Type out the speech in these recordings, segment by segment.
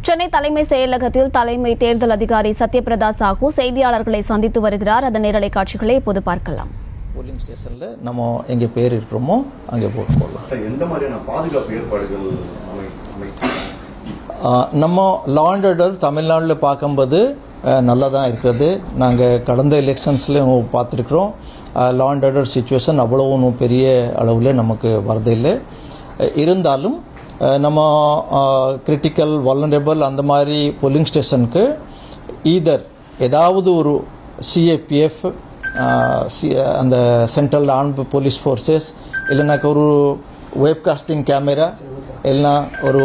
சென்னை தலைமை செயலகத்தில் தலைமை தேர்தல் அதிகாரி சத்யபிரதா சாஹூ செய்தியாளர்களை சந்தித்து வருகிறார். அதன் நேரலை காட்சிகளை இப்போது பார்க்கலாம். போலிங் ஸ்டேஷன்ல நம்ம எங்க பேர் இருக்கிறோமோ அங்கே போட்டு போடலாம். எந்த மாதிரியான பாதுகாப்பு ஏற்பாடுகள் நம்ம லா அண்ட் ஆர்டர் தமிழ்நாட்டில் பார்க்கும்போது நல்லா தான் இருக்கிறது. நாங்கள் கடந்த எலெக்ஷன்ஸ்லையும் பார்த்துருக்குறோம். லா அண்ட் ஆர்டர் சிச்சுவேஷன் அவ்வளோ ஒன்றும் பெரிய அளவில் நமக்கு வரதில்லை. இருந்தாலும் நம்ம கிரிட்டிக்கல் வல்னரபிள் அந்த மாதிரி போலிங் ஸ்டேஷனுக்கு ஈதர் ஏதாவது ஒரு சிஏபிஎஃப் அந்த சென்ட்ரல் ஆர்ம்டு போலீஸ் ஃபோர்ஸஸ் இல்லைனாக்கா ஒரு வெப்காஸ்டிங் கேமரா இல்லைனா ஒரு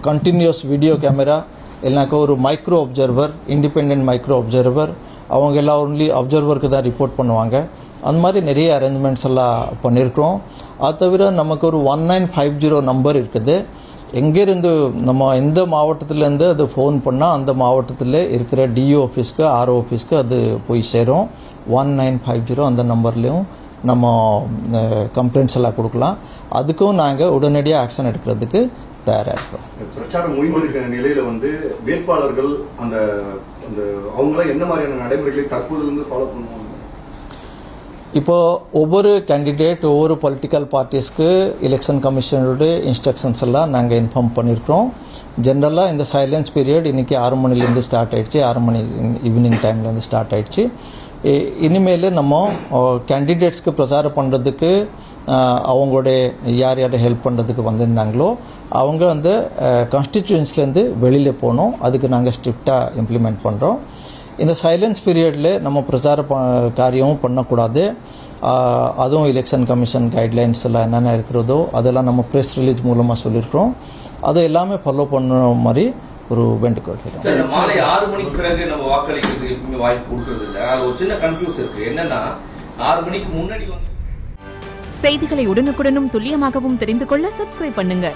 கண்டினியூஸ் வீடியோ கேமரா இல்லைனாக்கா ஒரு micro observer independent micro observer அவங்க எல்லாம் ஒன்லி அப்சர்வருக்கு தான் ரிப்போர்ட் பண்ணுவாங்க. அந்த மாதிரி நிறைய அரேஞ்ச்மெண்ட்ஸ் எல்லாம் பண்ணியிருக்கிறோம். அது தவிர நமக்கு ஒரு 1950 நம்பர் இருக்குது. எங்கேருந்து நம்ம எந்த மாவட்டத்திலேருந்து அது ஃபோன் பண்ணால் அந்த மாவட்டத்தில் இருக்கிற டிஓ ஆஃபீஸ்க்கு ஆர்ஓ ஆஃபீஸ்க்கு அது போய் சேரும். 1950 அந்த நம்பர்லேயும் நம்ம கம்ப்ளைண்ட்ஸ் எல்லாம் கொடுக்கலாம். அதுக்கும் நாங்கள் உடனடியாக ஆக்ஷன் எடுக்கிறதுக்கு தயாராக இருக்கிறோம். பிரச்சாரம் முடிவெடுக்கிற நிலையில் வேட்பாளர்கள் அந்த அவங்களாம் என்ன மாதிரியான நடைமுறைகளை தற்போது ஃபாலோ பண்ணுவாங்க? இப்போ ஒவ்வொரு கேண்டிடேட் ஒவ்வொரு பொலிட்டிக்கல் பார்ட்டிஸ்க்கு எலெக்ஷன் கமிஷனோட இன்ஸ்ட்ரக்ஷன்ஸ் எல்லாம் நாங்கள் இன்ஃபார்ம் பண்ணியிருக்கிறோம். ஜென்ரலாக இந்த சைலன்ஸ் பீரியட் இன்றைக்கி 6 மணிலேருந்து ஸ்டார்ட் ஆகிடுச்சு. 6 மணி ஈவினிங் டைம்லேருந்து ஸ்டார்ட் ஆகிடுச்சு. இனிமேல் நம்ம கேண்டிடேட்ஸ்க்கு பிரச்சாரம் பண்ணுறதுக்கு அவங்களுடைய யார் யார் ஹெல்ப் பண்ணுறதுக்கு வந்திருந்தாங்களோ அவங்க கான்ஸ்டிடியூன்ஸ்லேருந்து வெளியில் போகணும். அதுக்கு நாங்கள் ஸ்ட்ரிக்டாக இம்ப்ளிமெண்ட் பண்ணுறோம். இந்த சைலன்ஸ் பீரியடில் நம்ம பிரச்சார காரியமும் பண்ணக்கூடாது. அதுவும் எலெக்ஷன் கமிஷன் கைட்லைன்ஸ் எல்லாம் என்னென்ன இருக்கிறதோ அதெல்லாம் நம்ம ப்ரெஸ் ரிலீஸ் மூலமாக சொல்லியிருக்கிறோம். அது எல்லாமே ஃபாலோ பண்ணுற மாதிரி ஒரு வேண்டுகோள். மாலை 6 மணிக்கு பிறகு நம்ம வாக்களிக்கிறதுக்கு எப்பவுமே வாய்ப்பு கொடுக்கறது இல்லை. அது ஒரு சின்ன கன்ஃபியூஸ் இருக்கு. என்னன்னா 6 மணிக்கு முன்னாடி செய்திகளை உடனுக்குடனும் துல்லியமாகவும் தெரிந்து கொள்ள சப்ஸ்கிரைப் பண்ணுங்க.